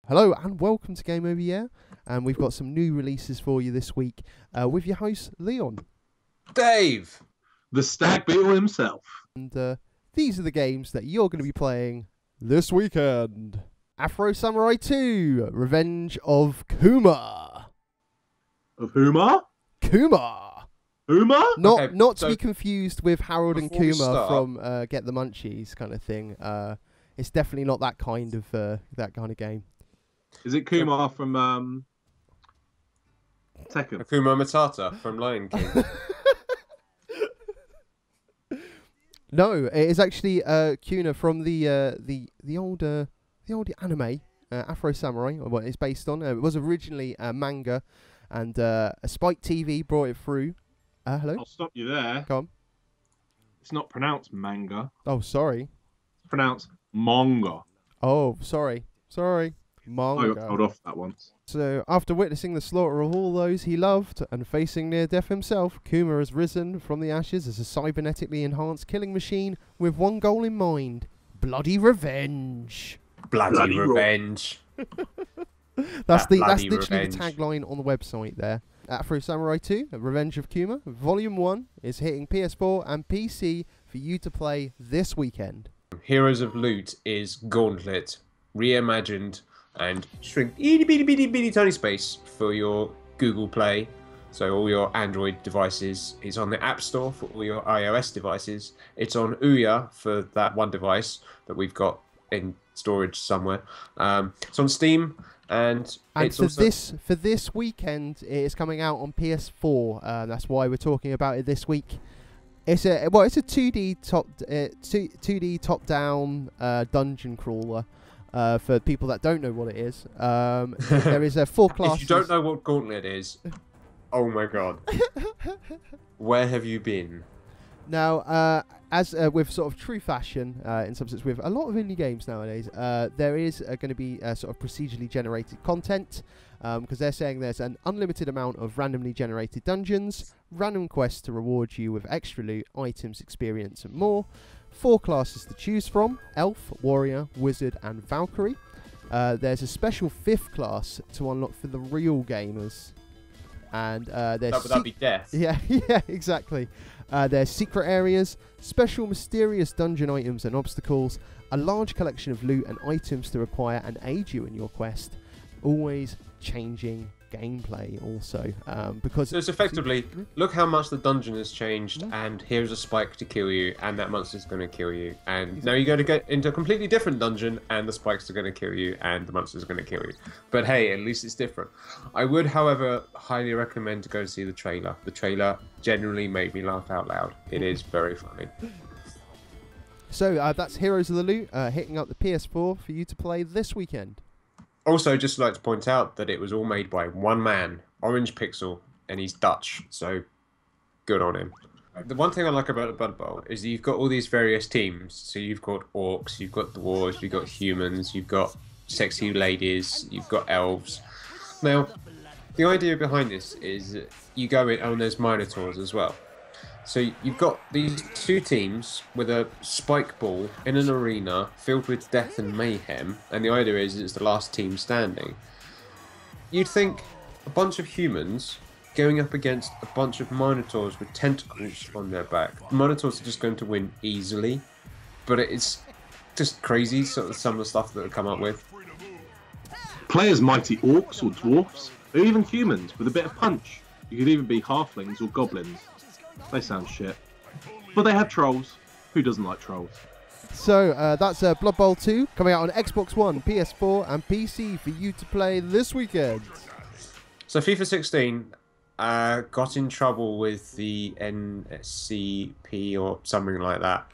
Hello and welcome to Game Over Yeah, and we've got some new releases for you this week with your host Leon. Dave! The Stag Beetle himself. And these are the games that you're going to be playing this weekend. Afro Samurai 2, Revenge of Kuma. Of Kuma? Kuma! Kuma? Not to be confused with Harold and Kuma from Get the Munchies kind of thing. It's definitely not that kind of game. Is it Kuma from Tekken? Akuma Matata from Lion King. No, it is actually Kuna from the old anime Afro Samurai. What it's based on. It was originally a manga, and a Spike TV brought it through. Hello. I'll stop you there. Go on. It's not pronounced manga. Oh, sorry. It's pronounced manga. Oh, sorry. Manga. I got told off that once. So, after witnessing the slaughter of all those he loved and facing near death himself, Kuma has risen from the ashes as a cybernetically enhanced killing machine with one goal in mind: bloody revenge. Bloody revenge. That's literally the tagline on the website there. Afro Samurai 2, Revenge of Kuma, Volume 1 is hitting PS4 and PC for you to play this weekend. Heroes of Loot is Gauntlet, reimagined and shrink itty tiny space for your Google Play, so all your Android devices. It's on the App Store for all your iOS devices. It's on Ouya for that one device that we've got in storage somewhere. It's on Steam, and it's for this weekend it is coming out on PS4. That's why we're talking about it this week. It's a 2D top down dungeon crawler. For people that don't know what it is, there is 4 classes. If you don't know what Gauntlet is, oh my god, where have you been? Now, as with sort of true fashion, in some sense, with a lot of indie games nowadays, there is going to be sort of procedurally generated content, because they're saying there's an unlimited amount of randomly generated dungeons, random quests to reward you with extra loot, items, experience, and more. 4 classes to choose from: Elf, Warrior, Wizard, and Valkyrie. There's a special 5th class to unlock for the real gamers. And that'd be death. Yeah, exactly. There's secret areas, special mysterious dungeon items and obstacles, a large collection of loot and items to acquire and aid you in your quest. Always changing gameplay also, because so it's effectively, look how much the dungeon has changed, and here's a spike to kill you, and that monster's going to kill you, and now you're going to get into a completely different dungeon, and the spikes are going to kill you, and the monster's going to kill you. But hey, at least it's different. I would, however, highly recommend to go see the trailer. The trailer generally made me laugh out loud. It is very funny. So that's Heroes of the Loot hitting up the PS4 for you to play this weekend. Also, just like to point out that it was all made by one man, Orange Pixel, and he's Dutch, so good on him. The one thing I like about the Blood Bowl is that you've got all these various teams. So you've got orcs, you've got dwarves, you've got humans, you've got sexy ladies, you've got elves. Now, the idea behind this is you go in, and there's minotaurs as well. So you've got these 2 teams with a spike ball in an arena filled with death and mayhem, and the idea is it's the last team standing. You'd think a bunch of humans going up against a bunch of minotaurs with tentacles on their back. The minotaurs are just going to win easily, but it's just crazy some of the stuff that they've come up with. Play as mighty orcs or dwarfs, or even humans with a bit of punch. You could either be halflings or goblins. They sound shit. But they have trolls. Who doesn't like trolls? So that's Blood Bowl 2 coming out on Xbox One, PS4 and PC for you to play this weekend. So FIFA 16 got in trouble with the NSCP or something like that,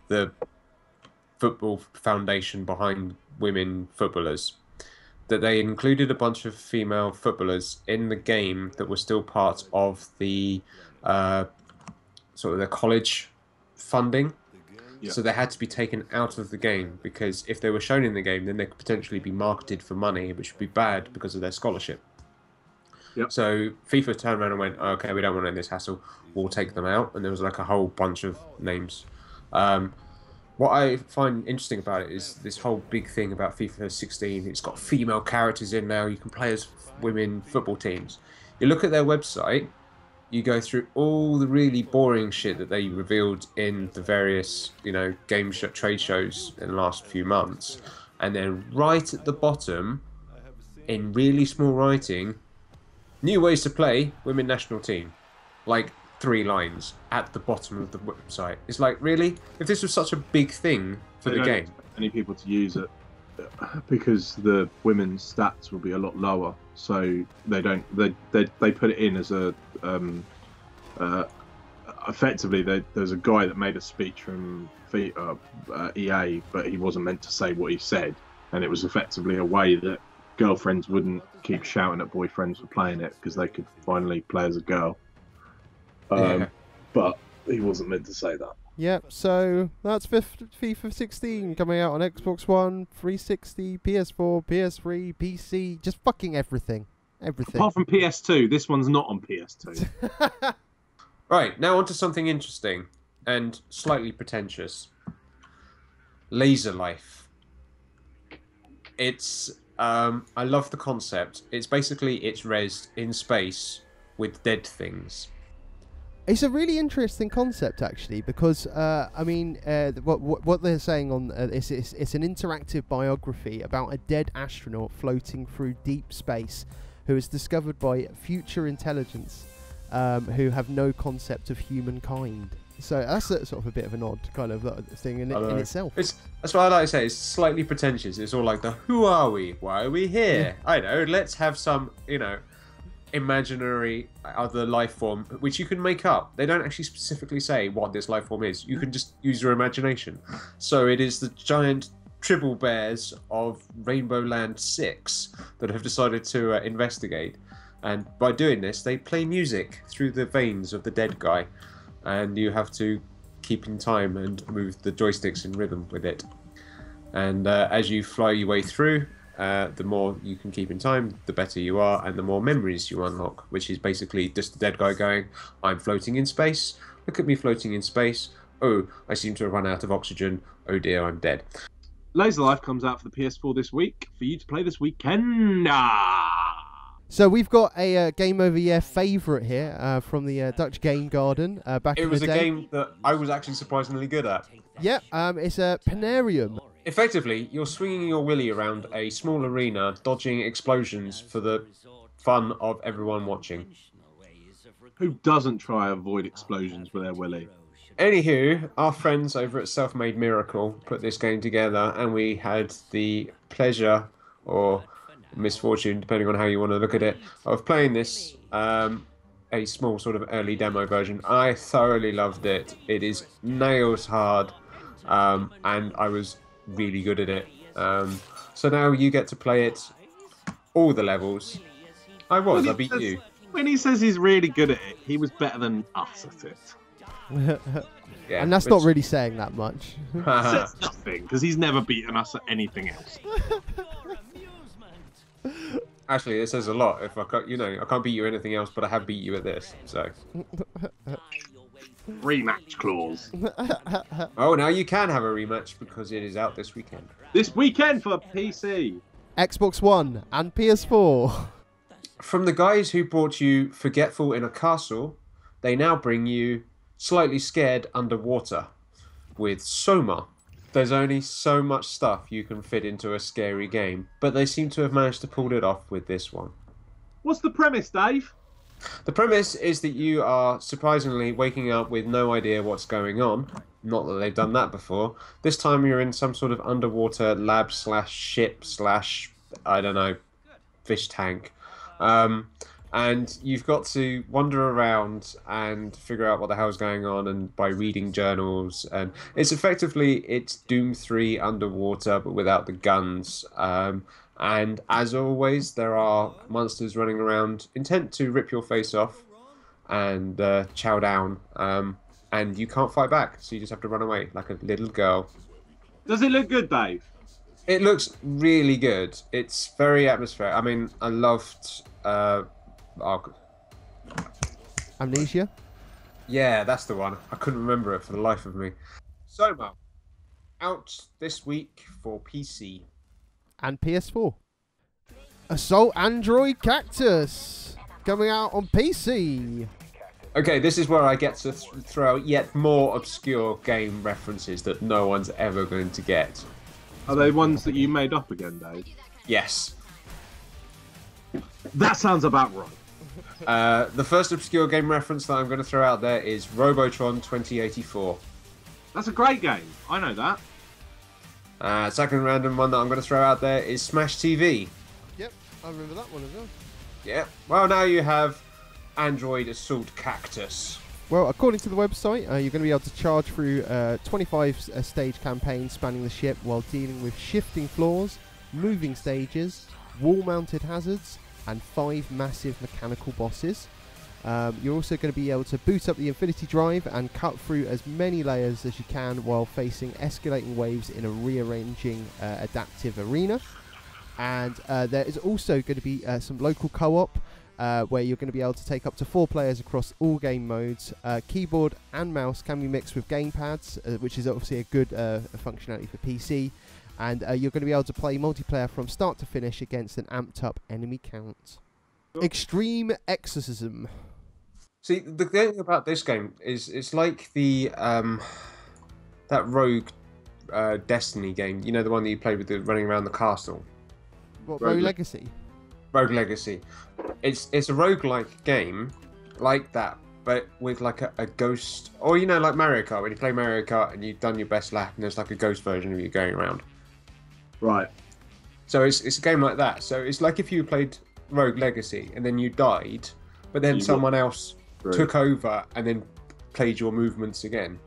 the football foundation behind women footballers, that they included a bunch of female footballers in the game that were still part of the sort of the college funding. Yeah. So they had to be taken out of the game, because if they were shown in the game, then they could potentially be marketed for money, which would be bad because of their scholarship. Yep. So FIFA turned around and went, okay, we don't want to end this hassle, we'll take them out. And there was like a whole bunch of names. What I find interesting about it is this whole big thing about FIFA 16. It's got female characters in now. You can play as women football teams. You look at their website, you go through all the really boring shit that they revealed in the various, trade shows in the last few months. And then right at the bottom, in really small writing, new ways to play women national team. Like 3 lines at the bottom of the website. It's like, really? If this was such a big thing for the game, any people to use it because the women's stats will be a lot lower. So they don't. They put it in as a effectively. There's a guy that made a speech from EA, but he wasn't meant to say what he said, and it was effectively a way that girlfriends wouldn't keep shouting at boyfriends for playing it because they could finally play as a girl. But he wasn't meant to say that. Yep, so that's FIFA 16 coming out on Xbox One, 360, PS4, PS3, PC, just fucking everything. Everything. Apart from PS2, this one's not on PS2. Right, now on to something interesting and slightly pretentious. Laserlife. It's, I love the concept. It's basically, it's res in space with dead things. It's a really interesting concept, actually, because what they're saying on it's an interactive biography about a dead astronaut floating through deep space, who is discovered by future intelligence, who have no concept of humankind. So that's sort of a bit of an odd kind of thing in itself. That's what I like to say. It's slightly pretentious. It's all like who are we? Why are we here? Yeah. I know. Let's have some, imaginary other life form which you can make up. They don't actually specifically say what this life form is. You can just use your imagination. So it is the giant tribble bears of Rainbow Land 6 that have decided to investigate, and by doing this they play music through the veins of the dead guy, and you have to keep in time and move the joysticks in rhythm with it. And as you fly your way through, the more you can keep in time, the better you are, and the more memories you unlock, which is basically just the dead guy going, I'm floating in space, look at me floating in space, oh, I seem to have run out of oxygen, oh dear, I'm dead. Laserlife comes out for the PS4 this week, for you to play this weekend. So we've got a Game Over Year favourite here from the Dutch Game Garden back in the day. It was a game that I was actually surprisingly good at. Yeah, it's a Penarium. Effectively, you're swinging your willy around a small arena, dodging explosions for the fun of everyone watching. Who doesn't try to avoid explosions with their willy? Anywho, our friends over at Self-Made Miracle put this game together, and we had the pleasure, or misfortune, depending on how you want to look at it, of playing this, a small sort of early demo version. I thoroughly loved it. It is nails hard, and I was really good at it. So now you get to play it all the levels. I beat you. When he says he's really good at it, he was better than us at it. Yeah, and that's not really saying that much. Says nothing, because he's never beaten us at anything else. Actually, it says a lot. If I can't beat you at anything else, but I have beat you at this. So rematch clause. Oh, now you can have a rematch because it is out this weekend. This weekend for PC, Xbox One, and PS4. From the guys who brought you Forgetful in a Castle, they now bring you Slightly Scared Underwater with Soma. There's only so much stuff you can fit into a scary game, but they seem to have managed to pull it off with this one. What's the premise, Dave? The premise is that you are surprisingly waking up with no idea what's going on. Not that they've done that before. This time you're in some sort of underwater lab / ship / I don't know, fish tank. And you've got to wander around and figure out what the hell's going on, and by reading journals. And it's Doom 3 underwater, but without the guns. And as always, there are monsters running around intent to rip your face off and chow down. And you can't fight back, so you just have to run away like a little girl. Does it look good, Dave? It looks really good. It's very atmospheric. I mean, I loved... Amnesia? Yeah, that's the one. I couldn't remember it for the life of me. Soma. out this week for PC. And PS4. Assault Android Cactus coming out on PC. Okay, this is where I get to throw out yet more obscure game references that no one's ever going to get. Are they ones that you made up again, Dave? Yes. That sounds about right. The first obscure game reference that I'm going to throw out there is Robotron 2084. That's a great game. I know that. Second random one that I'm going to throw out there is Smash TV. Yep, I remember that one as well. Yeah. Well, now you have Android Assault Cactus. Well, according to the website, you're going to be able to charge through 25 stage campaigns spanning the ship while dealing with shifting floors, moving stages, wall-mounted hazards, and 5 massive mechanical bosses. You're also going to be able to boot up the Infinity Drive and cut through as many layers as you can while facing escalating waves in a rearranging adaptive arena. And there is also going to be some local co-op where you're going to be able to take up to 4 players across all game modes. Keyboard and mouse can be mixed with gamepads, which is obviously a good functionality for PC. And you're going to be able to play multiplayer from start to finish against an amped up enemy count. Extreme Exorcism. See, the thing about this game is it's like the that Rogue Destiny game. You know, the one that you played with the running around the castle. What, Rogue Legacy? Rogue Legacy. It's a roguelike game like that, but with like a ghost, or you know, like Mario Kart, when you play Mario Kart and you've done your best lap and there's like a ghost version of you going around. Right. So it's a game like that. So it's like if you played Rogue Legacy and then you died, but then someone else took over and then played your movements again.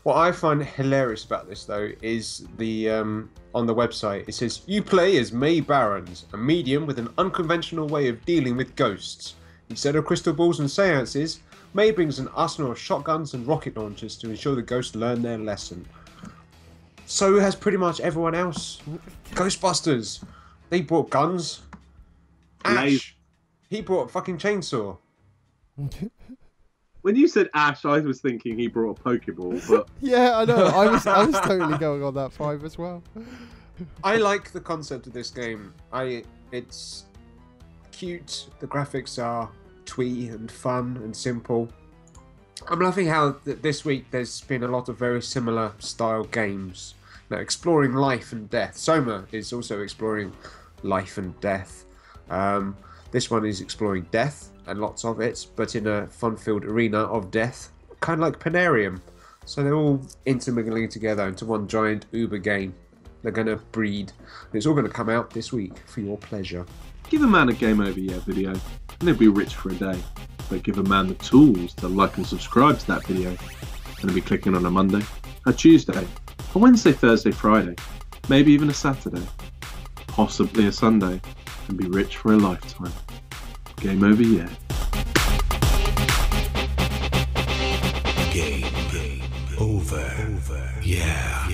What I find hilarious about this though is the on the website it says you play as May Barons, a medium with an unconventional way of dealing with ghosts. Instead of crystal balls and seances, May brings an arsenal of shotguns and rocket launchers to ensure the ghosts learn their lesson. So has pretty much everyone else. Ghostbusters, they brought guns. Ash, he brought a fucking chainsaw. When you said Ash, I was thinking he brought a Pokeball, but Yeah, I know. I was totally going on that 5 as well. I like the concept of this game. It's cute. The graphics are twee and fun and simple. I'm loving how this week there's been a lot of very similar style games. Now, exploring life and death. Soma is also exploring life and death. This one is exploring death and lots of it, but in a fun-filled arena of death, kind of like Penarium. So they're all intermingling together into one giant Uber game. They're going to breed. And it's all going to come out this week for your pleasure. give a man a Game Over Yeah video, and they'll be rich for a day. But give a man the tools to like and subscribe to that video, and they'll be clicking on a Monday, a Tuesday, a Wednesday, Thursday, Friday, maybe even a Saturday, possibly a Sunday, and be rich for a lifetime. Game Over Yeah. Game over. Yeah.